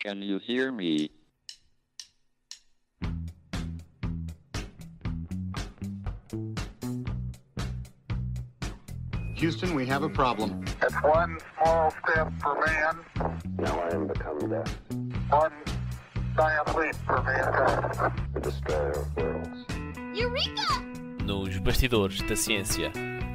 Can you hear me? Houston, we have a problem. It's one small step for man. Now I am become death, One giant leap for mankind. the destroyer of worlds. Eureka! Nos Bastidores da Ciência,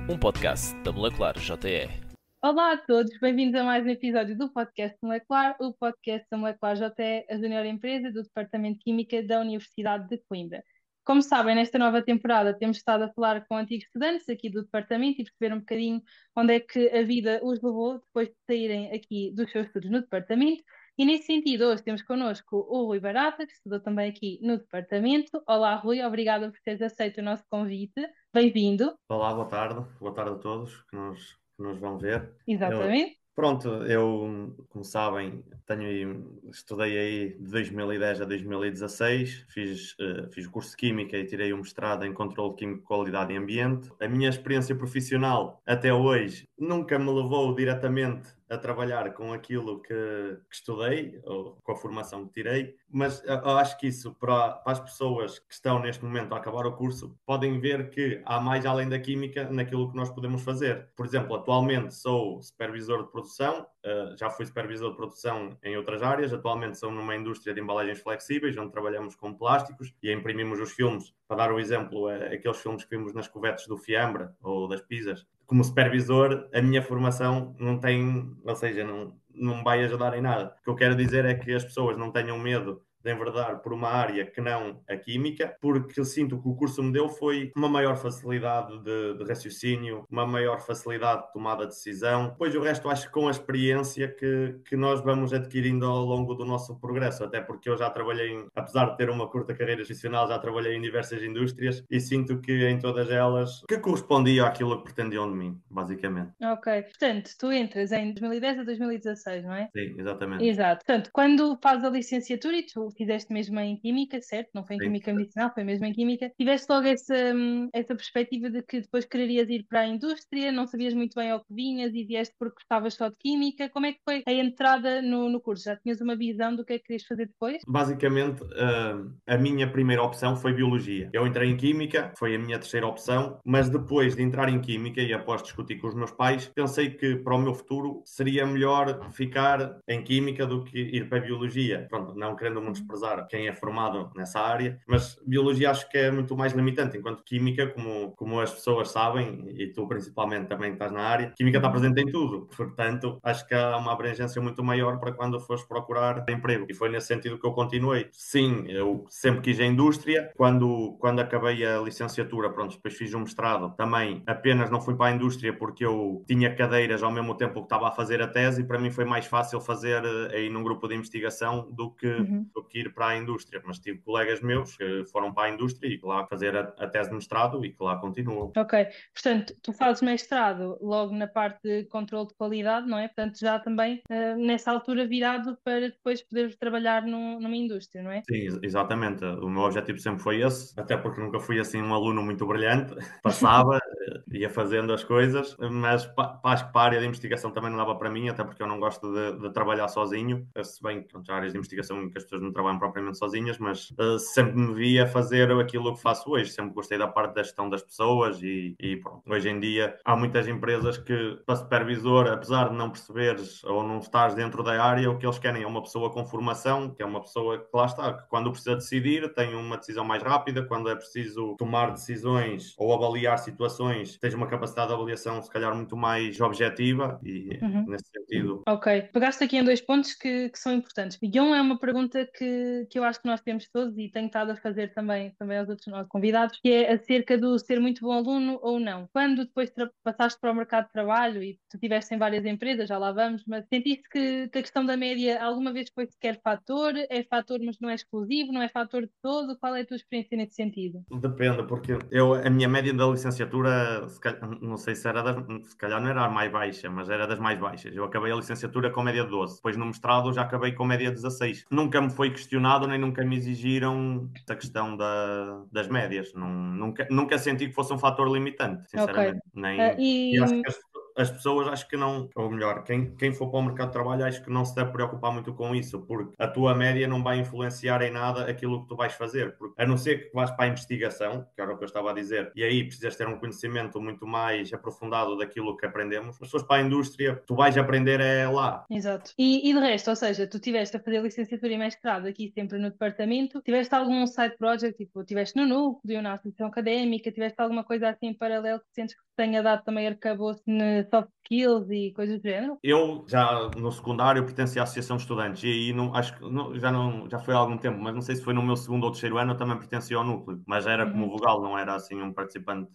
um podcast da Molecular JE. Olá a todos, bem-vindos a mais um episódio do Podcast Molecular, o podcast da Molecular JE, a junior empresa do Departamento de Química da Universidade de Coimbra. Como sabem, nesta nova temporada temos estado a falar com antigos estudantes aqui do departamento e perceber um bocadinho onde é que a vida os levou depois de saírem aqui dos seus estudos no departamento. E nesse sentido, hoje temos connosco o Rui Barata, que estudou também aqui no departamento. Olá, Rui, obrigada por teres aceito o nosso convite. Bem-vindo. Olá, boa tarde a todos que nos vão ver. Exatamente. Eu, como sabem, estudei aí de 2010 a 2016, fiz o curso de Química e tirei um mestrado em Controle Químico de Qualidade e Ambiente. A minha experiência profissional até hoje nunca me levou diretamente a trabalhar com aquilo que estudei, ou com a formação que tirei, mas eu acho que isso, para as pessoas que estão neste momento a acabar o curso, podem ver que há mais além da química naquilo que nós podemos fazer. Por exemplo, atualmente sou supervisor de produção, já fui supervisor de produção em outras áreas, atualmente sou numa indústria de embalagens flexíveis, onde trabalhamos com plásticos e imprimimos os filmes. Para dar o exemplo, aqueles filmes que vimos nas cuvetes do Fiambre ou das pizzas. Como supervisor, a minha formação não tem, ou seja, não vai ajudar em nada. O que eu quero dizer é que as pessoas não tenham medo de enverdar por uma área que não a química, porque eu sinto que o curso me deu foi uma maior facilidade de raciocínio, uma maior facilidade de tomada de decisão. Depois o resto acho que com a experiência que nós vamos adquirindo ao longo do nosso progresso, até porque eu já trabalhei, apesar de ter uma curta carreira profissional, já trabalhei em diversas indústrias e sinto que em todas elas que correspondia àquilo que pretendiam de mim, basicamente. Ok, portanto, tu entras em 2010 a 2016, não é? Sim, exatamente. Exato. Portanto, quando fazes a licenciatura e tu fizeste mesmo em Química, certo? Não foi em Sim. Química Medicinal, foi mesmo em Química. Tiveste logo essa perspectiva de que depois quererias ir para a indústria, não sabias muito bem ao que vinhas e vieste porque gostavas só de Química. Como é que foi a entrada no curso? Já tinhas uma visão do que é que querias fazer depois? Basicamente, a minha primeira opção foi Biologia. Eu entrei em Química, foi a minha terceira opção, mas depois de entrar em Química e após discutir com os meus pais, pensei que para o meu futuro seria melhor ficar em Química do que ir para a Biologia. Pronto, não querendo muito desprezar quem é formado nessa área, mas Biologia acho que é muito mais limitante, enquanto Química, como as pessoas sabem, e tu principalmente também estás na área, Química está presente em tudo. Portanto, acho que há uma abrangência muito maior para quando fores procurar emprego. E foi nesse sentido que eu continuei. Sim, eu sempre quis a indústria. Quando acabei a licenciatura, pronto, depois fiz um mestrado, também apenas não fui para a indústria porque eu tinha cadeiras ao mesmo tempo que estava a fazer a tese e para mim foi mais fácil fazer aí num grupo de investigação do que ir para a indústria. Mas tive colegas meus que foram para a indústria e que lá fazer a tese de mestrado e que lá continuam. Ok, portanto, tu fazes mestrado logo na parte de controle de qualidade, não é? Portanto, já também nessa altura virado para depois poderes trabalhar numa indústria, não é? Sim, exatamente. O meu objetivo sempre foi esse, até porque nunca fui assim um aluno muito brilhante. Passava, ia fazendo as coisas, mas acho que para a área de investigação também não dava para mim, até porque eu não gosto de trabalhar sozinho. Se bem que há áreas de investigação em que as pessoas não trabalham propriamente sozinhas, mas sempre me via fazer aquilo que faço hoje. Sempre gostei da parte da gestão das pessoas e pronto. Hoje em dia há muitas empresas que, para supervisor, apesar de não perceberes ou não estares dentro da área, o que eles querem é uma pessoa com formação, que é uma pessoa que lá está, que quando precisa decidir tem uma decisão mais rápida, quando é preciso tomar decisões ou avaliar situações, tens uma capacidade de avaliação se calhar muito mais objetiva e nesse sentido. Ok, pegaste aqui em dois pontos que são importantes. E um é uma pergunta que eu acho que nós temos todos e tenho estado a fazer também aos outros nossos convidados, que é acerca do ser muito bom aluno ou não. Quando depois passaste para o mercado de trabalho e tu estiveste em várias empresas, já lá vamos, mas sentiste que a questão da média alguma vez foi sequer fator? É fator, mas não é exclusivo? Não é fator de todo? Qual é a tua experiência nesse sentido? Depende, porque a minha média da licenciatura, não sei se era se calhar não era a mais baixa, mas era das mais baixas. Eu acabei a licenciatura com média 12, depois no mestrado já acabei com média 16. Nunca me foi questionado, nem nunca me exigiram a questão das médias. Nunca senti que fosse um fator limitante, sinceramente. Ok. E acho que as pessoas acho que não, ou melhor, quem for para o mercado de trabalho acho que não se deve preocupar muito com isso, porque a tua média não vai influenciar em nada aquilo que tu vais fazer, porque, a não ser que vais para a investigação, que era o que eu estava a dizer, e aí precisas ter um conhecimento muito mais aprofundado daquilo que aprendemos. As pessoas para a indústria, tu vais aprender é lá. Exato. E de resto, ou seja, tu tiveste a fazer licenciatura e mestrado aqui sempre no departamento, tiveste algum side project, tipo, tiveste no núcleo, na associação académica, tiveste alguma coisa assim em paralelo que sentes que te tenha dado também arcabouço no soft skills e coisas do género? Eu já no secundário pertencia à Associação de Estudantes e aí acho que já foi há algum tempo, mas não sei se foi no meu segundo ou terceiro ano, eu também pertencia ao núcleo, mas era como Uhum. vogal, não era assim um participante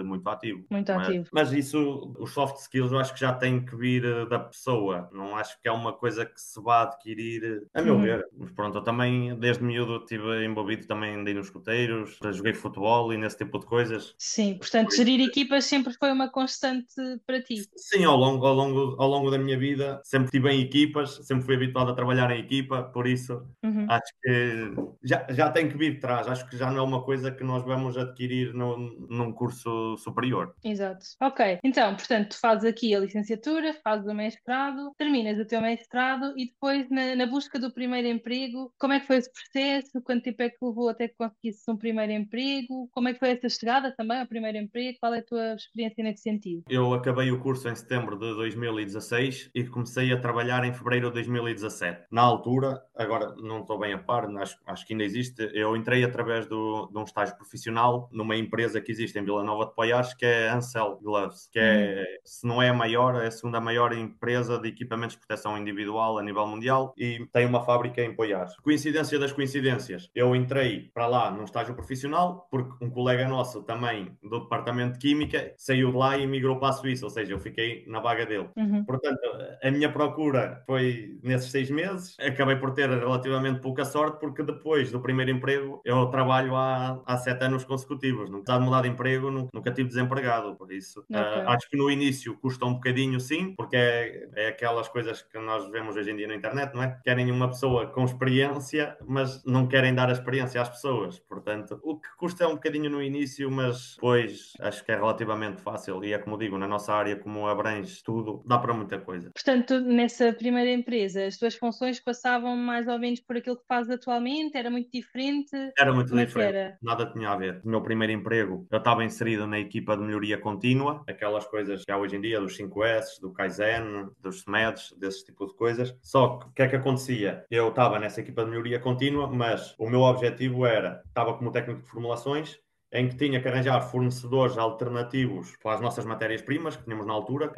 muito ativo. Muito ativo. Mas isso, os soft skills, eu acho que já tem que vir da pessoa, não acho que é uma coisa que se vá adquirir, a meu ver. Mas pronto, eu também, desde miúdo, estive envolvido também, andei nos escuteiros, joguei futebol e nesse tipo de coisas. Sim, portanto, Por isso, gerir equipas sempre foi uma constante para ti. sim, ao longo da minha vida, sempre estive em equipas, sempre fui habituado a trabalhar em equipa, por isso Uhum. acho que já tem que vir de trás. Acho que já não é uma coisa que nós vamos adquirir num curso superior. Exato. Ok, então, portanto, tu fazes aqui a licenciatura, fazes o mestrado, terminas o teu mestrado e depois, na busca do primeiro emprego, como é que foi esse processo? Quanto tempo é que levou até que conseguisses um primeiro emprego? Como é que foi essa chegada também ao primeiro emprego? Qual é a tua experiência nesse sentido? Eu acabei o curso em setembro de 2016 e comecei a trabalhar em fevereiro de 2017. Na altura, agora não estou bem a par, acho que ainda existe, eu entrei através de um estágio profissional numa empresa que existe em Vila Nova de Poiares, que é a Ansel Gloves, que é, se não é a maior, é a segunda maior empresa de equipamentos de proteção individual a nível mundial e tem uma fábrica em Poiares. Coincidência das coincidências, eu entrei para lá num estágio profissional porque um colega nosso também do departamento de Química saiu de lá e migrou para a Suíça, ou seja, eu fiquei na vaga dele. Portanto, a minha procura foi nesses 6 meses. Acabei por ter relativamente pouca sorte, porque depois do primeiro emprego eu trabalho há 7 anos consecutivos. Nunca de mudar de emprego, nunca tive desempregado. Por isso, Ok. acho que no início custa um bocadinho, sim, porque é aquelas coisas que nós vemos hoje em dia na internet, não é? Querem uma pessoa com experiência, mas não querem dar a experiência às pessoas. Portanto, o que custa é um bocadinho no início, mas depois acho que é relativamente fácil. E é como digo, na nossa área, como abrange tudo, dá para muita coisa. Portanto, nessa primeira empresa, as tuas funções passavam mais ou menos por aquilo que fazes atualmente? Era muito diferente? Era muito Como é que diferente, era? nada tinha a ver. No meu primeiro emprego, eu estava inserido na equipa de melhoria contínua, aquelas coisas que há hoje em dia, dos 5S, do Kaizen, dos SMEDs, desse tipo de coisas. Só que o que é que acontecia? Eu estava nessa equipa de melhoria contínua, mas o meu objetivo estava como técnico de formulações, em que tinha que arranjar fornecedores alternativos para as nossas matérias-primas que tínhamos na altura,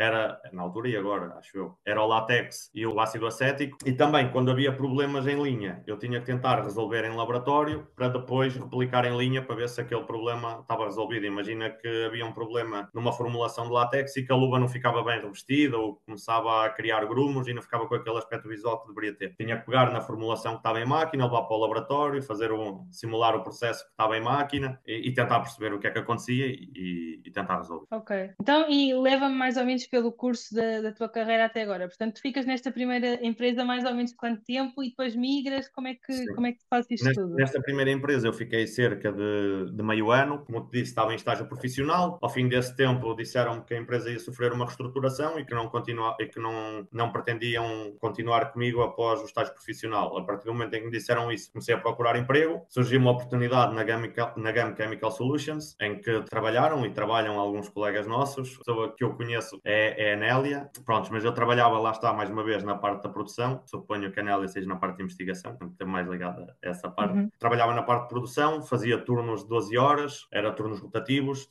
e agora, acho eu, era o látex e o ácido acético, e também quando havia problemas em linha, eu tinha que tentar resolver em laboratório para depois replicar em linha para ver se aquele problema estava resolvido. Imagina que havia um problema numa formulação de látex e que a luva não ficava bem revestida ou começava a criar grumos e não ficava com aquele aspecto visual que deveria ter. Tinha que pegar na formulação que estava em máquina, levar para o laboratório, simular o processo que estava em máquina e tentar perceber o que é que acontecia e tentar resolver. Ok. Então, e leva-me mais ou menos pelo curso da tua carreira até agora. Portanto, tu ficas nesta primeira empresa mais ou menos quanto tempo e depois migras? Sim. Como é que tu fazes isto tudo? Nesta primeira empresa eu fiquei cerca de meio ano, como te disse, estava em estágio profissional. Ao fim desse tempo disseram-me que a empresa ia sofrer uma reestruturação e que não pretendiam continuar comigo após o estágio profissional. A partir do momento em que me disseram isso, comecei a procurar emprego. Surgiu uma oportunidade na GAM Chemical Solutions, em que trabalharam e trabalham alguns colegas nossos. A pessoa que eu conheço é a Nélia. Prontos, mas eu trabalhava, lá está, mais uma vez, na parte da produção. Suponho que a Nélia seja na parte de investigação, portanto, estou mais ligada a essa parte. Trabalhava na parte de produção, fazia turnos de 12 horas, era turnos rotativos,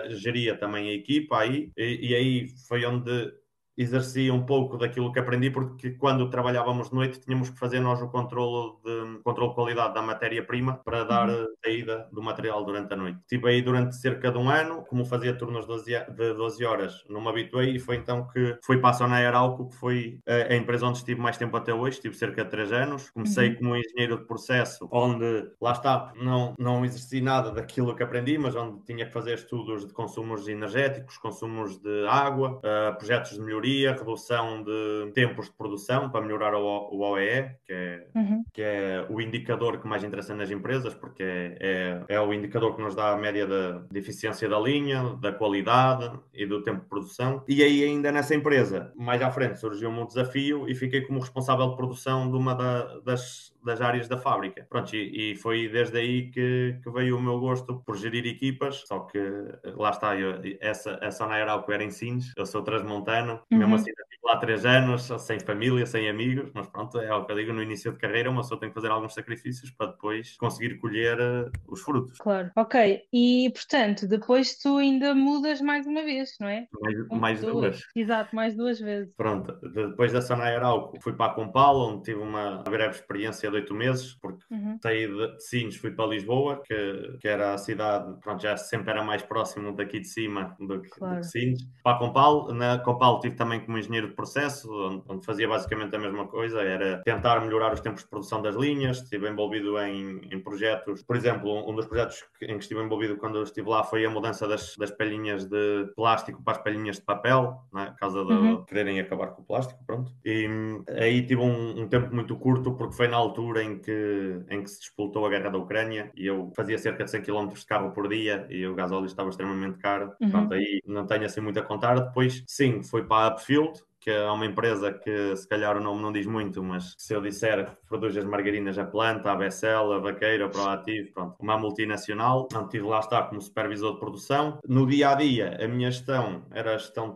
geria também a equipa aí, e aí foi onde exercia um pouco daquilo que aprendi, porque quando trabalhávamos de noite tínhamos que fazer nós o controle de qualidade da matéria-prima para dar saída do material durante a noite. Estive aí durante cerca de um ano, como fazia turnos de 12 horas, não me habituei e foi então que fui para a Sonaer Alco, que foi a empresa onde estive mais tempo até hoje, estive cerca de 3 anos. Comecei como engenheiro de processo, onde, lá está, não exerci nada daquilo que aprendi, mas onde tinha que fazer estudos de consumos energéticos, consumos de água, projetos de melhoria, redução de tempos de produção para melhorar o OEE, que é que é o indicador que mais interessa nas empresas, porque é o indicador que nos dá a média de eficiência da linha, da qualidade e do tempo de produção. E aí, ainda nessa empresa, mais à frente, surgiu-me um desafio e fiquei como responsável de produção de uma das áreas da fábrica. Pronto, e foi desde aí que veio o meu gosto por gerir equipas, só que lá está, a Sonae Arauco era em Sines, eu sou transmontano, mesmo assim estive lá 3 anos, sem família, sem amigos, mas pronto, é o que eu digo, no início de carreira uma pessoa tem que fazer alguns sacrifícios para depois conseguir colher os frutos. Claro. Ok. E, portanto, depois tu ainda mudas mais uma vez, não é? Mais duas. Exato, mais 2 vezes. Pronto, depois da Sonae Arauco fui para a Compal, onde tive uma breve experiência de 8 meses, porque saí de Sines, fui para Lisboa, que era a cidade, pronto, já sempre era mais próximo daqui de cima do que Sines. Para a Compal, na Compal tive também como engenheiro de processo, onde fazia basicamente a mesma coisa, era tentar melhorar os tempos de produção das linhas, estive envolvido em projetos, por exemplo, um dos projetos em que estive envolvido quando eu estive lá foi a mudança das palhinhas de plástico para as palhinhas de papel, né, por causa de quererem acabar com o plástico, pronto. E aí tive um tempo muito curto, porque foi na altura em que se disputou a guerra da Ucrânia e eu fazia cerca de 100 km de carro por dia e o gasóleo estava extremamente caro. Pronto, aí não tenho assim muito a contar. Depois, sim, fui para a Upfield, que é uma empresa que se calhar o nome não diz muito, mas se eu disser que produz as margarinas a Planta, a Becel, a Vaqueira, a Proactive, pronto, uma multinacional, onde estive lá estar como supervisor de produção. No dia a dia, a minha gestão era gestão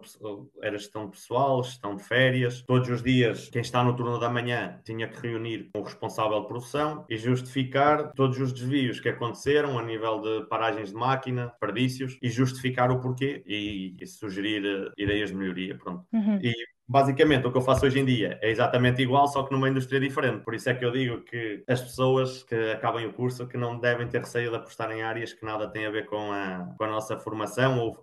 de pessoal, gestão de férias. Todos os dias, quem está no turno da manhã tinha que reunir com o responsável de produção e justificar todos os desvios que aconteceram a nível de paragens de máquina, desperdícios, e justificar o porquê e sugerir ideias de melhoria, pronto. E basicamente, o que eu faço hoje em dia é exatamente igual, só que numa indústria diferente. Por isso é que eu digo que as pessoas que acabem o curso que não devem ter receio de apostar em áreas que nada têm a ver com a nossa formação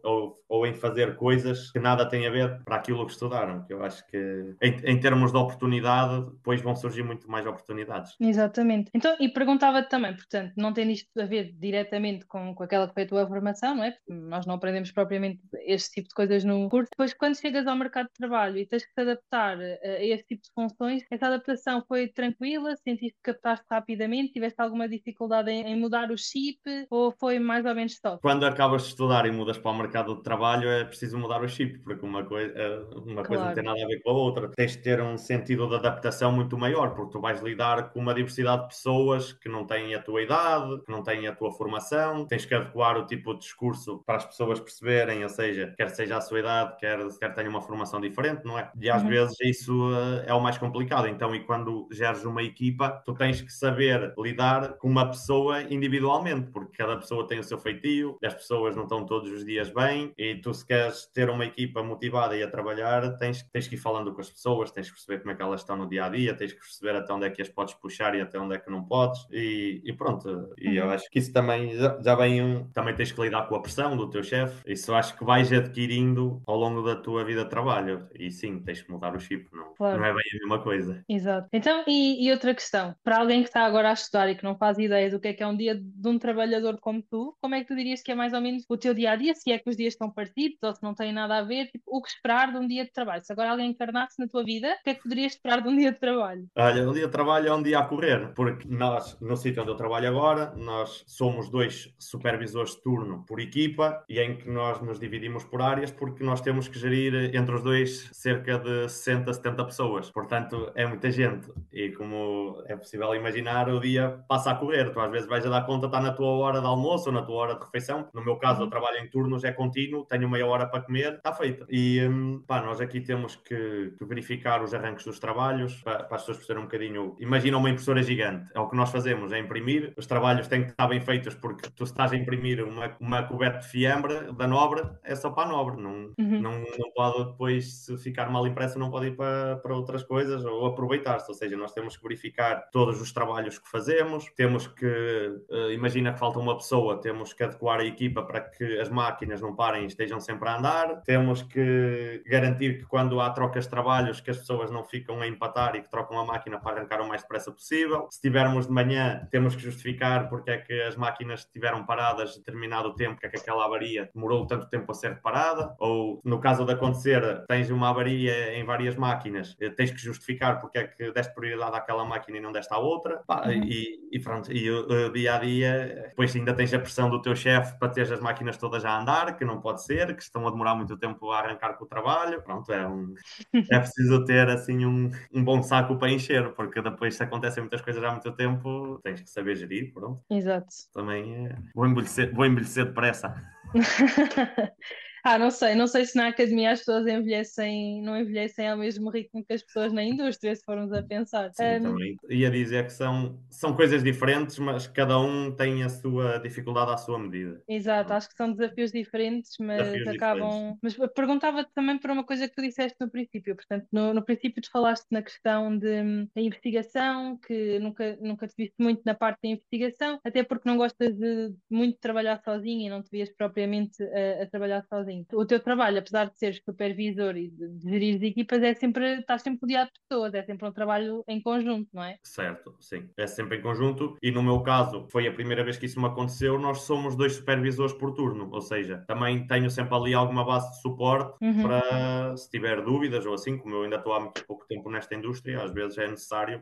ou em fazer coisas que nada têm a ver para aquilo que estudaram. Que eu acho que, em termos de oportunidade, depois vão surgir muito mais oportunidades. Exatamente. Então, e perguntava-te também, portanto, não tem isto a ver diretamente com aquela que foi a tua formação, não é? Porque nós não aprendemos propriamente este tipo de coisas no curso. Depois, quando chegas ao mercado de trabalho e tens que te adaptar a este tipo de funções, essa adaptação foi tranquila? Sentiste que captaste rapidamente? Tiveste alguma dificuldade em mudar o chip? Ou foi mais ou menos só? Quando acabas de estudar e mudas para o mercado de trabalho, é preciso mudar o chip, porque uma coisa não tem nada a ver com a outra. Tens de ter um sentido de adaptação muito maior, porque tu vais lidar com uma diversidade de pessoas que não têm a tua idade, que não têm a tua formação. Tens que adequar o tipo de discurso para as pessoas perceberem, ou seja, quer seja a sua idade, quer tenha uma formação diferente, não é? E às vezes isso é o mais complicado. Então, e quando geres uma equipa, tu tens que saber lidar com uma pessoa individualmente, porque cada pessoa tem o seu feitio, as pessoas não estão todos os dias bem, e tu, se queres ter uma equipa motivada e a trabalhar, tens que ir falando com as pessoas, tens que perceber como é que elas estão no dia a dia, tens que perceber até onde é que as podes puxar e até onde é que não podes, e pronto. E eu acho que isso também já vem, também tens que lidar com a pressão do teu chefe. Isso eu acho que vais adquirindo ao longo da tua vida de trabalho, e sim, tens que mudar o chip, não é bem a mesma coisa. Exato. Então, e outra questão, para alguém que está agora a estudar e que não faz ideia do que é um dia de um trabalhador como tu, como é que tu dirias que é mais ou menos o teu dia a dia, se é que os dias estão parecidos ou se não têm nada a ver, tipo, o que esperar de um dia de trabalho? Se agora alguém encarnasse na tua vida, o que é que poderias esperar de um dia de trabalho? Olha, o dia de trabalho é um dia a correr, porque nós, no sítio onde eu trabalho agora, nós somos 2 supervisores de turno por equipa e em que nós nos dividimos por áreas, porque nós temos que gerir entre os 2 cerca de 60, 70 pessoas. Portanto, é muita gente. E como é possível imaginar, o dia passa a correr. Tu às vezes vais a dar conta, está na tua hora de almoço ou na tua hora de refeição. No meu caso, eu trabalho em turnos, é contínuo, tenho meia hora para comer, está feito. E nós aqui temos que verificar os arranques dos trabalhos para as pessoas perceberem um bocadinho. Imagina uma impressora gigante. É o que nós fazemos, é imprimir. Os trabalhos têm que estar bem feitos, porque tu estás a imprimir uma coberta de fiambre da Nobre, é só para a Nobre. Não pode depois, se ficar mal impresso, não pode ir para outras coisas ou aproveitar-se. Ou seja, nós temos que verificar todos os trabalhos que fazemos, temos que, imagina que falta uma pessoa, temos que adequar a equipa para que as máquinas não parem e estejam sempre a andar, temos que garantir que quando há trocas de trabalhos que as pessoas não ficam a empatar e que trocam a máquina para arrancar o mais depressa possível. Se tivermos de manhã, temos que justificar porque é que as máquinas estiveram paradas determinado tempo, porque é que aquela avaria demorou tanto tempo a ser reparada, ou no caso de acontecer, tens uma avaria aí em várias máquinas, tens que justificar porque é que deste prioridade àquela máquina e não deste à outra. Pá, e pronto, e o dia a dia, depois ainda tens a pressão do teu chefe para ter as máquinas todas a andar, que não pode ser, que estão a demorar muito tempo a arrancar com o trabalho. Pronto, é preciso ter assim um bom saco para encher, porque depois se acontecem muitas coisas há muito tempo, tens que saber gerir, pronto. Exato. Também vou envelhecer depressa. Não sei se na academia as pessoas não envelhecem ao mesmo ritmo que as pessoas na indústria, se formos a pensar. Sim, também ia dizer que são coisas diferentes, mas cada um tem a sua dificuldade à sua medida. Exato, acho que são desafios diferentes, mas Desafios diferentes. Mas perguntava-te também por uma coisa que tu disseste no princípio. Portanto, no princípio tu falaste na questão da investigação, que nunca te viste muito na parte da investigação, até porque não gostas de muito trabalhar sozinho e não te vias propriamente a trabalhar sozinho. O teu trabalho, apesar de seres supervisor e de gerir equipas, estás sempre rodeado de pessoas, é sempre um trabalho em conjunto, não é? Certo, sim. É sempre em conjunto e no meu caso foi a primeira vez que isso me aconteceu. Nós somos 2 supervisores por turno, ou seja, também tenho sempre ali alguma base de suporte para se tiver dúvidas ou assim, como eu ainda estou há muito pouco tempo nesta indústria, às vezes é necessário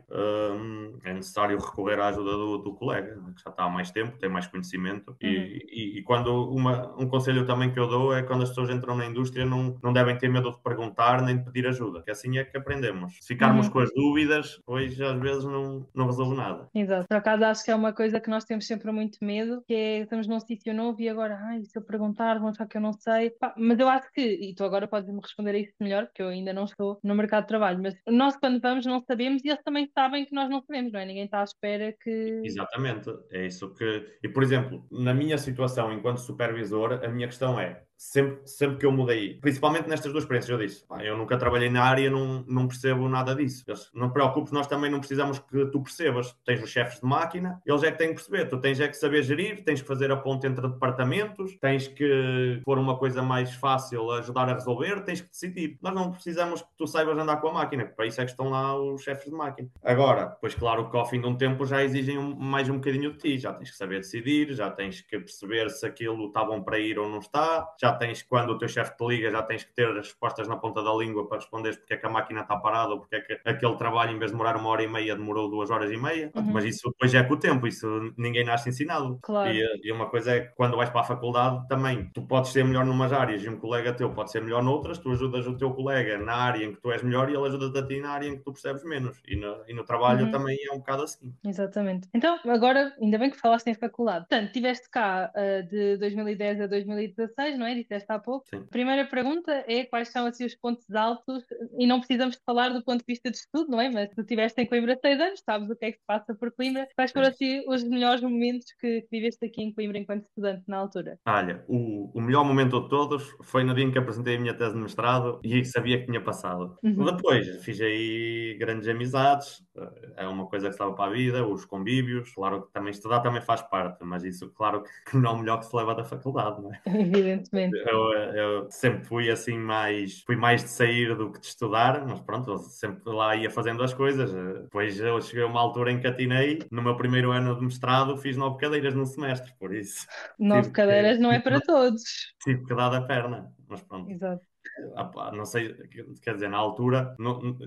recorrer à ajuda do colega, que já está há mais tempo, tem mais conhecimento e quando um conselho também que eu dou é quando as pessoas entram na indústria não devem ter medo de perguntar nem de pedir ajuda, que assim é que aprendemos. Se ficarmos com as dúvidas, pois às vezes não resolve nada. Exato. Por acaso acho que é uma coisa que nós temos sempre muito medo, que é estamos num sítio novo e agora, se eu perguntar, vão achar que eu não sei. Mas eu acho que, e tu agora podes-me responder a isso melhor, porque eu ainda não estou no mercado de trabalho, mas nós quando vamos não sabemos e eles também sabem que nós não sabemos, não é? Ninguém está à espera que... Exatamente, é isso que... E, por exemplo, na minha situação enquanto supervisor, a minha questão é, sempre que eu mudei, principalmente nestas 2 experiências, eu disse, eu nunca trabalhei na área, não percebo nada disso. Não te preocupes, nós também não precisamos que tu percebas. Tens os chefes de máquina, eles é que têm que perceber. Tu tens é que saber gerir, tens que fazer a ponte entre departamentos, tens que pôr uma coisa mais fácil a ajudar a resolver, tens que decidir. Nós não precisamos que tu saibas andar com a máquina, para isso é que estão lá os chefes de máquina. Agora, pois claro que ao fim de um tempo já exigem mais um bocadinho de ti, já tens que saber decidir, já tens que perceber se aquilo está bom para ir ou não está, já tens, quando o teu chefe te liga, já tens que ter as respostas na ponta da língua para responderes porque é que a máquina está parada ou porque é que aquele trabalho, em vez de demorar 1h30, demorou 2h30. Mas isso depois é com o tempo, isso ninguém nasce ensinado. Claro. E uma coisa é que quando vais para a faculdade também, tu podes ser melhor numas áreas e um colega teu pode ser melhor noutras, tu ajudas o teu colega na área em que tu és melhor e ele ajuda-te a ti na área em que tu percebes menos. E no trabalho também é um bocado assim. Exatamente. Então, agora, ainda bem que falaste em faculdade. Portanto, estiveste cá de 2010 a 2016, não é? Disseste há pouco. Sim. A primeira pergunta é quais são assim, os pontos altos, e não precisamos de falar do ponto de vista de estudo, não é? Mas tu estiveste em Coimbra 6 anos, sabes o que é que se passa por Coimbra. Quais foram assim, os melhores momentos que viveste aqui em Coimbra enquanto estudante na altura? Olha, o melhor momento de todos foi no dia em que apresentei a minha tese de mestrado e sabia que tinha passado. Depois fiz aí grandes amizades, é uma coisa que estava para a vida, os convívios. Claro que também estudar também faz parte, mas isso, claro que não é o melhor que se leva da faculdade, não é? Evidentemente. Eu sempre fui assim fui mais de sair do que de estudar, mas pronto, eu sempre lá ia fazendo as coisas. Depois eu cheguei a uma altura em que atinei, no meu primeiro ano de mestrado fiz 9 cadeiras num semestre, por isso 9 cadeiras não é para todos. tive que dar da perna, mas pronto. Exato. Não sei, quer dizer, na altura,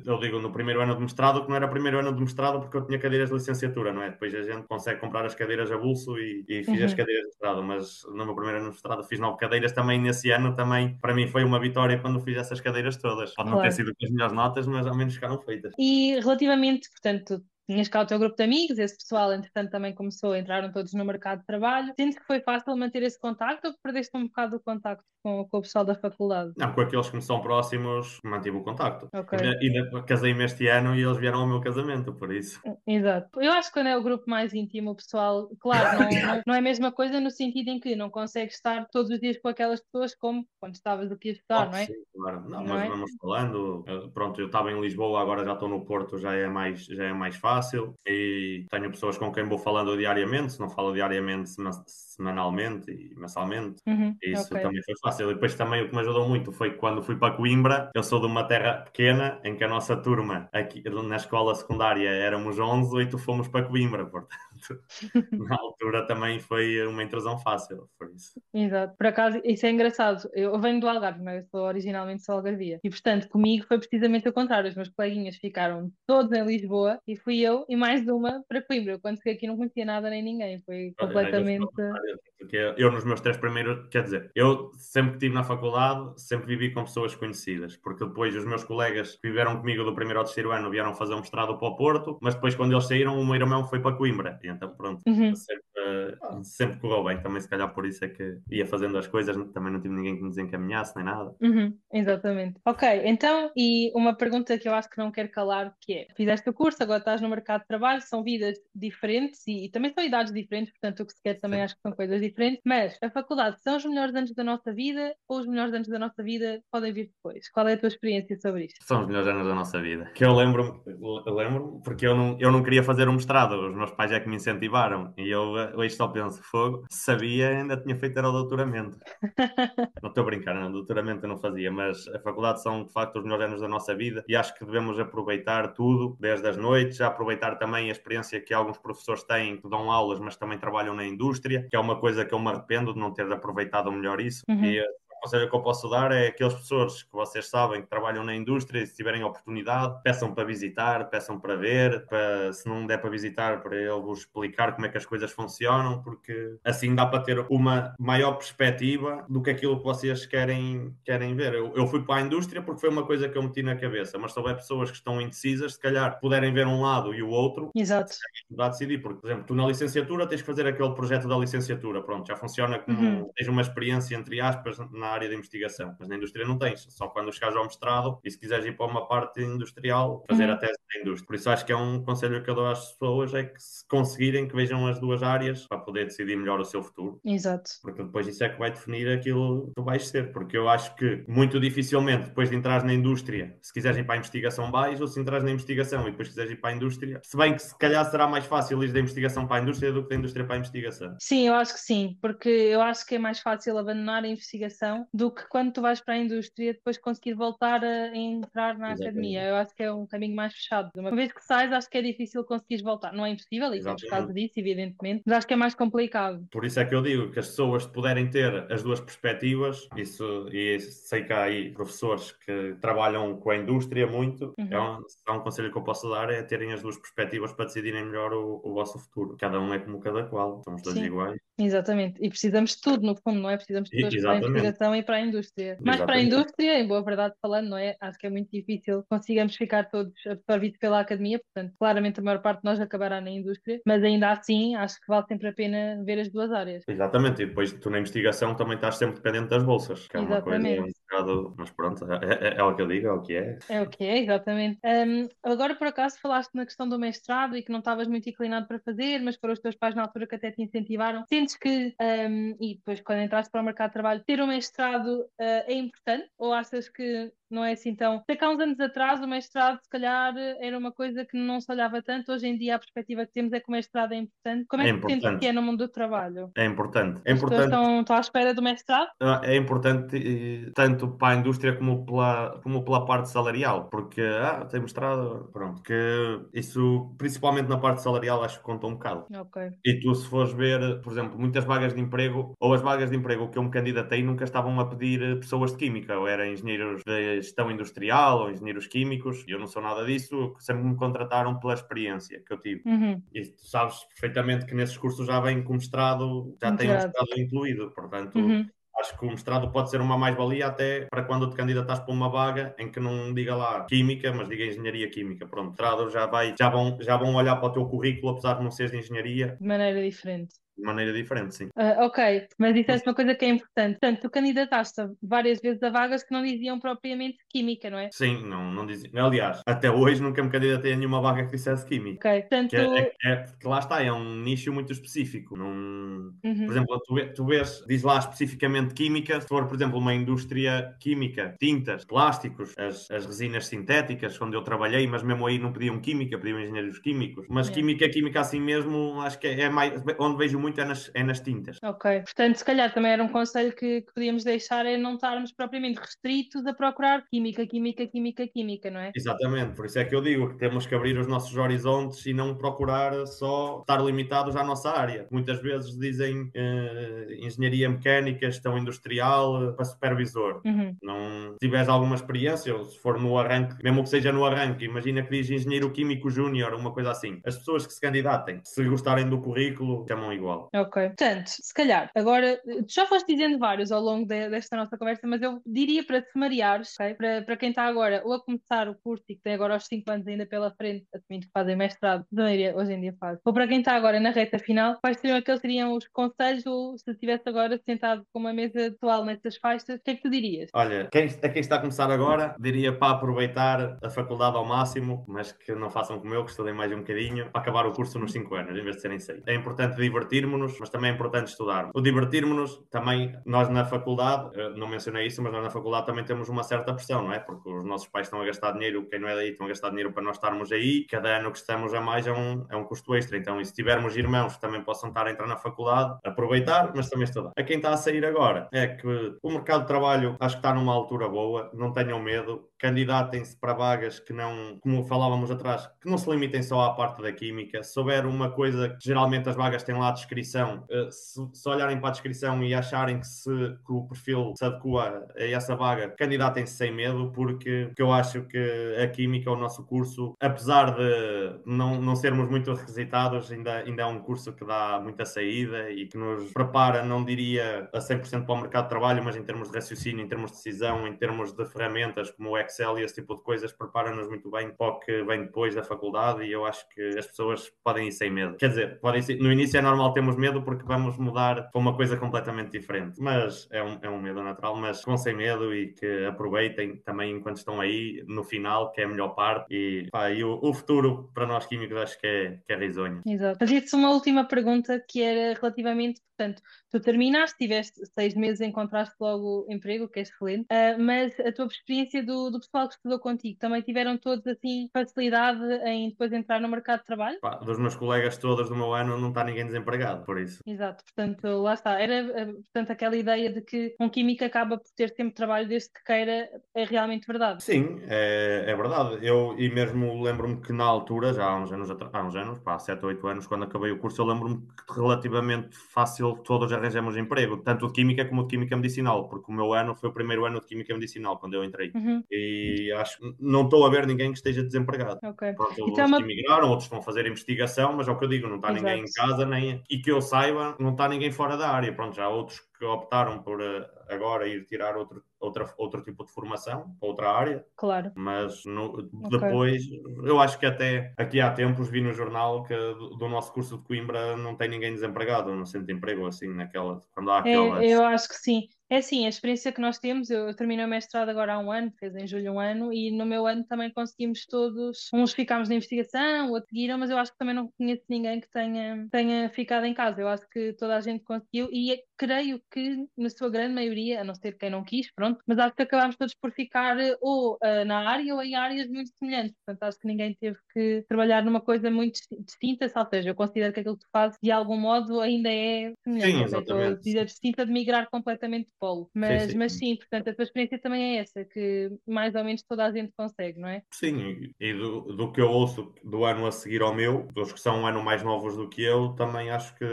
eu digo no primeiro ano de mestrado, que não era primeiro ano de mestrado porque eu tinha cadeiras de licenciatura, não é? Depois a gente consegue comprar as cadeiras a bolso e fiz as cadeiras de mestrado, mas no meu primeiro ano de mestrado fiz 9 cadeiras também nesse ano, também para mim foi uma vitória quando fiz essas cadeiras todas. Pode não ter sido com as melhores notas, mas ao menos ficaram feitas. E relativamente, portanto, tinhas cá o teu grupo de amigos, esse pessoal, entretanto, também começou, entraram todos no mercado de trabalho. Sentes que foi fácil manter esse contacto ou perdeste um bocado o contacto com o pessoal da faculdade? Não, com aqueles que me são próximos, mantive o contacto. Ok. Ainda casei-me este ano e eles vieram ao meu casamento, por isso. Exato. Eu acho que quando é o grupo mais íntimo, o pessoal, claro, não é a mesma coisa no sentido em que não consegues estar todos os dias com aquelas pessoas como quando estavas aqui a estudar, não é? Sim, claro. Não, Não mas é? vamos falando. Pronto, eu estava em Lisboa, agora já estou no Porto, já é mais fácil. fácil e tenho pessoas com quem vou falando diariamente, se não falo diariamente, semanalmente e mensalmente. Isso ok. também foi fácil. E depois também o que me ajudou muito foi quando fui para Coimbra. Eu sou de uma terra pequena em que a nossa turma aqui na escola secundária éramos 11, 8 fomos para Coimbra, portanto na altura também foi uma intrusão fácil, por isso. Exato. Por acaso, isso é engraçado. Eu venho do Algarve, mas eu sou originalmente sou algarvia. E, portanto, comigo foi precisamente o contrário. Os meus coleguinhas ficaram todos em Lisboa e fui eu e mais uma para Coimbra. Eu, quando cheguei aqui não conhecia nada nem ninguém. Foi Eu fui ao completamente... contrário, porque eu nos meus 3 primeiros, quer dizer, eu sempre que estive na faculdade, sempre vivi com pessoas conhecidas, porque depois os meus colegas que viveram comigo do primeiro ao terceiro ano vieram fazer um mestrado para o Porto, mas depois quando eles saíram, o meu irmão foi para Coimbra, e então pronto, Uhum. sempre correu bem, também se calhar por isso é que ia fazendo as coisas, também não tive ninguém que me desencaminhasse nem nada. Exatamente. Ok, então, e uma pergunta que eu acho que não quero calar, que é, fizeste o curso, agora estás no mercado de trabalho, são vidas diferentes e também são idades diferentes, portanto o que se quer também Sim. acho que são coisas diferentes, mas a faculdade são os melhores anos da nossa vida ou os melhores anos da nossa vida podem vir depois? Qual é a tua experiência sobre isto? São os melhores anos da nossa vida. Que eu lembro-me porque eu não queria fazer um mestrado, os meus pais é que me incentivaram e eu hoje só penso, fogo, sabia, ainda tinha feito era o doutoramento. Não estou a brincar, não, doutoramento eu não fazia, mas a faculdade são de facto os melhores anos da nossa vida e acho que devemos aproveitar tudo, desde as noites, aproveitar também a experiência que alguns professores têm, que dão aulas, mas também trabalham na indústria, que é uma coisa que eu me arrependo de não ter aproveitado melhor isso. E o conselho que eu posso dar é aqueles professores que vocês sabem que trabalham na indústria e se tiverem oportunidade, peçam para visitar, peçam para ver, se não der para visitar, para ele vos explicar como é que as coisas funcionam, porque assim dá para ter uma maior perspectiva do que aquilo que vocês querem ver. Eu fui para a indústria porque foi uma coisa que eu meti na cabeça, mas se houver pessoas que estão indecisas, se calhar puderem ver um lado e o outro, Exato. dá a decidir, porque, por exemplo, tu na licenciatura tens que fazer aquele projeto da licenciatura, pronto, já funciona como tens uma experiência, entre aspas, na área de investigação, mas na indústria não tens, só quando chegares ao mestrado e se quiseres ir para uma parte industrial, fazer a tese da indústria. Por isso acho que é um conselho que eu dou às pessoas, é que se conseguirem que vejam as duas áreas para poder decidir melhor o seu futuro. Exato. Porque depois isso é que vai definir aquilo que tu vais ser, porque eu acho que muito dificilmente depois de entrares na indústria, se quiseres ir para a investigação vais, ou se entrares na investigação e depois quiseres ir para a indústria, se bem que se calhar será mais fácil ir da investigação para a indústria do que da indústria para a investigação. Sim, eu acho que sim, porque eu acho que é mais fácil abandonar a investigação do que quando tu vais para a indústria depois conseguir voltar a entrar na academia. Exatamente. Eu acho que é um caminho mais fechado. Uma vez que sais, acho que é difícil conseguires voltar. Não é impossível, e temos caso Exatamente. disso, evidentemente, mas acho que é mais complicado. Por isso é que eu digo que as pessoas puderem ter as duas perspectivas, e sei que há aí professores que trabalham com a indústria muito, é um conselho que eu posso dar, é terem as duas perspectivas para decidirem melhor o vosso futuro. Cada um é como cada qual, somos todos Sim. iguais. Exatamente, e precisamos de tudo, no fundo, não é? Precisamos de pessoas para a Exatamente. investigação e para a indústria. Mais para a Exatamente. indústria, em boa verdade falando, não é? Acho que é muito difícil consigamos ficar todos absorvidos pela academia, portanto, claramente a maior parte de nós acabará na indústria, mas ainda assim acho que vale sempre a pena ver as duas áreas. Exatamente, e depois tu na investigação também estás sempre dependente das bolsas, que é uma coisa um Exatamente. bocado, mas pronto, é o que eu digo, é o que é. É o que é, exatamente. Agora, por acaso, falaste na questão do mestrado e que não estavas muito inclinado para fazer, mas foram os teus pais na altura que até te incentivaram. Sentes que, e depois quando entraste para o mercado de trabalho, ter um mestrado, é importante? Ou achas que não é assim tão... Sei que há uns anos atrás o mestrado, se calhar, era uma coisa que não se olhava tanto. Hoje em dia a perspectiva que temos é que o mestrado é importante. Como É é que sentes que importante, é no mundo do trabalho? é importante. É As pessoas importante. estão à espera do mestrado? É importante tanto para a indústria como pela parte salarial, porque tem mostrado, pronto, que isso, principalmente na parte salarial, acho que conta um bocado. Ok. E tu, se fores ver, por exemplo, muitas vagas de emprego, ou as vagas de emprego que eu me candidatei nunca estavam a pedir pessoas de química, ou eram engenheiros de gestão industrial, ou engenheiros químicos, e eu não sou nada disso, sempre me contrataram pela experiência que eu tive. E tu sabes perfeitamente que nesses cursos já vem com mestrado, já tem um Integrado. mestrado incluído, portanto... Acho que o mestrado pode ser uma mais-valia até para quando te candidatas para uma vaga em que não diga lá química, mas diga engenharia química. Pronto, o mestrado já vão olhar para o teu currículo, apesar de não seres de engenharia. De maneira diferente. de maneira diferente, sim. Ok, mas disseste uma coisa que é importante. Portanto, tu candidataste várias vezes a vagas que não diziam propriamente química, não é? Sim, não dizia. Aliás, até hoje nunca me candidatei a nenhuma vaga que dissesse química. Ok, portanto. Que lá está, é um nicho muito específico. Não... Por Uhum. exemplo, tu vês, diz lá especificamente química, se for, por exemplo, uma indústria química, tintas, plásticos, as resinas sintéticas, onde eu trabalhei, mas mesmo aí não pediam química, pediam engenheiros químicos. Mas Yeah. química assim mesmo, acho que é mais, onde vejo muito é nas tintas. Ok, portanto, se calhar também era um conselho que podíamos deixar é não estarmos propriamente restritos a procurar química, não é? Exatamente, por isso é que eu digo que temos que abrir os nossos horizontes e não procurar só estar limitados à nossa área. Muitas vezes dizem engenharia mecânica, gestão industrial para supervisor. Uhum. Não, se tiveres alguma experiência, ou se for no arranque, mesmo que seja no arranque, imagina que diz engenheiro químico júnior, uma coisa assim. As pessoas que se candidatem, se gostarem do currículo, chamam igual. Ok. Portanto, se calhar, agora, tu já foste dizendo vários ao longo desta nossa conversa, mas eu diria para sumariares, ok? Para quem está agora ou a começar o curso e que tem agora os 5 anos ainda pela frente, assumindo que fazem mestrado, de maioria hoje em dia faz, ou para quem está agora na reta final, quais seriam os conselhos, ou se estivesse agora sentado com uma mesa atual nessas faixas, o que é que tu dirias? Olha, quem está a começar agora, diria para aproveitar a faculdade ao máximo, mas que não façam como eu, que estudei mais um bocadinho, para acabar o curso nos 5 anos, em vez de serem 6. É importante divertirmos-nos, mas também é importante estudarmos. O divertirmos-nos, também, nós na faculdade, não mencionei isso, mas nós na faculdade também temos uma certa pressão, não é? Porque os nossos pais estão a gastar dinheiro, quem não é daí estão a gastar dinheiro para nós estarmos aí, cada ano que estamos a mais é um custo extra. Então, e se tivermos irmãos que também possam estar a entrar na faculdade, aproveitar, mas também estudar. A quem está a sair agora, é que o mercado de trabalho acho que está numa altura boa, não tenham medo, candidatem-se para vagas que não, como falávamos atrás, que não se limitem só à parte da química. Se houver uma coisa que geralmente as vagas têm lá a descrição, se olharem para a descrição e acharem que o perfil se adequa a essa vaga, candidatem-se sem medo, porque eu acho que a química, o nosso curso, apesar de não sermos muito requisitados, ainda é um curso que dá muita saída e que nos prepara, não diria a 100% para o mercado de trabalho, mas em termos de raciocínio, em termos de decisão, em termos de ferramentas como o Excel e esse tipo de coisas, prepara-nos muito bem para o que vem depois da faculdade, e eu acho que as pessoas podem ir sem medo. Quer dizer, no início é normal termos medo porque vamos mudar para uma coisa completamente diferente, mas é um medo natural, mas com sem medo e que aproveitem também enquanto estão aí no final, que é a melhor parte, e o futuro para nós químicos acho que é risonho. Exato. Fazia-te uma última pergunta que era relativamente, portanto, tu terminaste, tiveste 6 meses, encontraste logo emprego, que é excelente, mas a tua experiência do pessoal que estudou contigo, também tiveram todos assim facilidade em depois entrar no mercado de trabalho? Dos meus colegas todos do meu ano não está ninguém desempregado, por isso. Exato, portanto, lá está. Era, portanto, aquela ideia de que um químico acaba por ter sempre trabalho desde que queira, é realmente verdade. Sim, é verdade. E mesmo lembro-me que na altura, já há uns anos, pá, 7 ou 8 anos, quando acabei o curso, eu lembro-me que relativamente fácil todos arranjamos emprego, tanto de química como de química medicinal, porque o meu ano foi o primeiro ano de química medicinal, quando eu entrei. Uhum. E acho que não estou a ver ninguém que esteja desempregado. Ok. Pronto, Então, uns que emigraram, outros estão a fazer investigação, mas é o que eu digo, não está ninguém em exato. casa, e que eu saiba, não está ninguém fora da área. Pronto, já há outros que optaram por agora ir tirar outro tipo de formação, para outra área, Claro. mas Ok. depois, eu acho que até aqui há tempos vi no jornal que do nosso curso de Coimbra não tem ninguém desempregado, no centro de emprego, assim, quando há aquelas... Eu acho que sim. É assim, a experiência que nós temos, eu terminei o mestrado agora há um ano, fez em julho um ano, e no meu ano também conseguimos todos, uns ficámos na investigação, outros seguiram, mas eu acho que também não conheço ninguém que tenha ficado em casa. Eu acho que toda a gente conseguiu, e creio que na sua grande maioria, a não ser quem não quis, pronto, mas acho que acabámos todos por ficar ou na área ou em áreas muito semelhantes. Portanto, acho que ninguém teve que trabalhar numa coisa muito distinta, ou seja, eu considero que aquilo que tu fazes de algum modo ainda é semelhante, Sim, ok? Estou a exatamente. dizer distinta de migrar completamente de polo, Sim, mas sim. sim, portanto, a tua experiência também é essa, que mais ou menos toda a gente consegue, não é? Sim, e do que eu ouço do ano a seguir ao meu, dos que são um ano mais novos do que eu, também acho que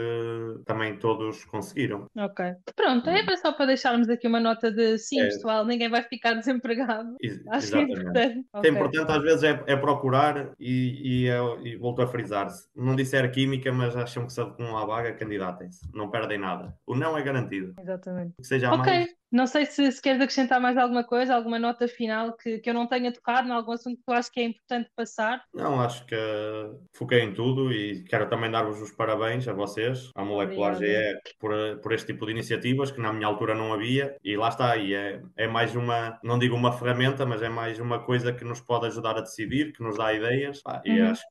também todos conseguiram. Ok. Pronto, é só para deixarmos aqui uma nota de sim, É, pessoal, ninguém vai ficar desempregado. Acho que é exatamente. importante. O que é Ok. importante às vezes é procurar e volto a frisar-se. Não disser química, mas acham que se adequam à vaga, candidatem-se. Não perdem nada. O não é garantido. Exatamente. Que seja a Ok, mais. Não sei se queres acrescentar mais alguma coisa, alguma nota final que eu não tenha tocado, em algum assunto que tu achas que é importante passar. Não, acho que foquei em tudo e quero também dar-vos os parabéns a vocês, à Molecular Obrigada. GE, por este tipo de iniciativas que na minha altura não havia. E lá está, e é mais uma, não digo uma ferramenta, mas é mais uma coisa que nos pode ajudar a decidir, que nos dá ideias. Pá, e Uhum. acho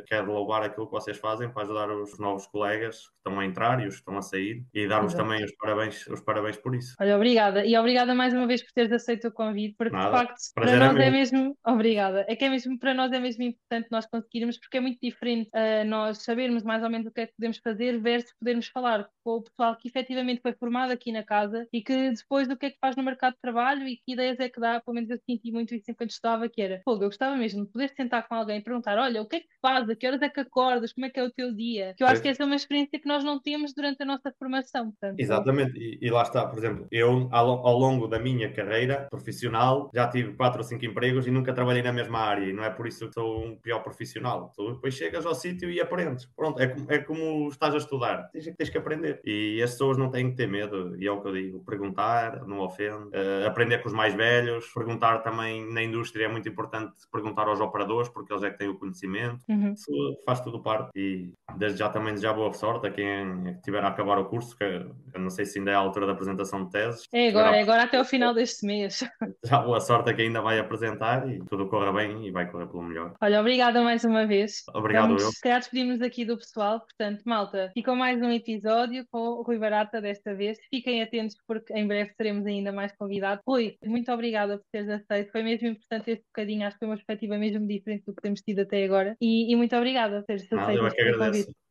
que é de louvar aquilo que vocês fazem para ajudar os novos colegas que estão a entrar e os que estão a sair e dar-vos Exato. também os parabéns por isso. Olha, obrigada. E obrigada mais uma vez por teres aceito o convite, porque de Nada, facto para prazer é nós é meu. mesmo, obrigada, é que é mesmo, para nós é mesmo importante nós conseguirmos, porque é muito diferente nós sabermos mais ou menos o que é que podemos fazer versus podermos falar com o pessoal que efetivamente foi formado aqui na casa e que depois do que é que faz no mercado de trabalho e que ideias é que dá, pelo menos eu senti muito isso enquanto estudava, que era, pô, eu gostava mesmo de poder sentar com alguém e perguntar, olha, o que é que fazes, a que horas é que acordas, como é que é o teu dia, que eu acho que Pois. essa é uma experiência que nós não temos durante a nossa formação, portanto, Exatamente, e lá está, por exemplo, eu ao longo da minha carreira profissional já tive 4 ou 5 empregos e nunca trabalhei na mesma área, e não é por isso que sou um pior profissional. Tu depois chegas ao sítio e aprendes. Pronto, é como estás a estudar, tens que aprender. E as pessoas não têm que ter medo, e é o que eu digo: perguntar, não ofende, aprender com os mais velhos, perguntar também na indústria é muito importante, perguntar aos operadores, porque eles é que têm o conhecimento. uhum. Isso faz tudo parte, e desde já também desejar boa sorte a quem estiver a acabar o curso, que eu não sei se ainda é a altura da apresentação de teses. É agora até o final deste mês. Já boa sorte a quem ainda vai apresentar e tudo corra bem e vai correr pelo melhor. Olha, obrigada mais uma vez. Obrigado eu. Se calhar despedimos aqui do pessoal, portanto, malta, ficou mais um episódio com o Rui Barata desta vez. Fiquem atentos porque em breve teremos ainda mais convidados. Rui, muito obrigada por teres aceito. Foi mesmo importante este bocadinho, acho que foi uma perspectiva mesmo diferente do que temos tido até agora. E muito obrigada por teres Nada, aceito eu é que este agradeço. convite.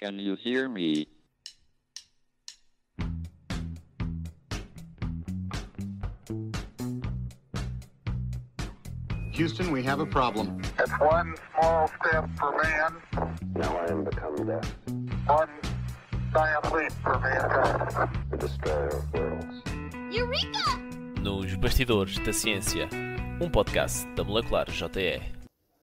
Can you hear me? Houston, we have a problem. It's one small step for man, Now I am become death, one giant leap for mankind. the destroyer of worlds. Nos Bastidores da Ciência, um podcast da Molecular JE.